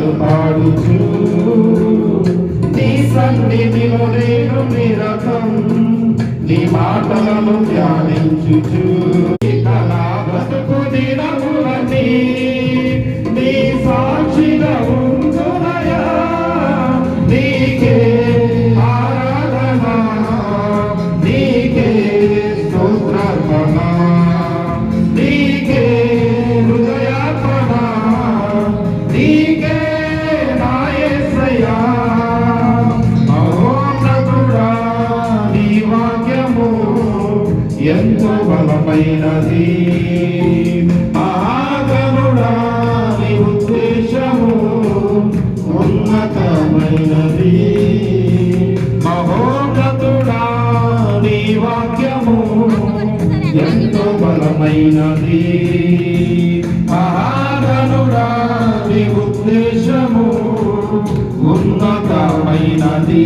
పాటలు పాడుచు నీ సన్నిధిలో నేను నిరతం నీ మాటలను ధ్యానించుచు నా బ్రతుకు దినములన్నీ నీ సాక్షిగా ఉంచునయా నీకే ఆరాధన నీకే స్తోత్రార్పణ నీకే హృదయార్పణ నీకే నా యేసయ్యా మహోన్నతుడా నీ వాక్యము ఎంతో బలమైనది మహాగణుడా నీ ఉద్దేశము ఉన్నతమైనది మహోన్నతుడా నీ వాక్యము ఎంతో బలమైనది మహాగణుడా నీ ఉద్దేశము ఉన్నతమైనది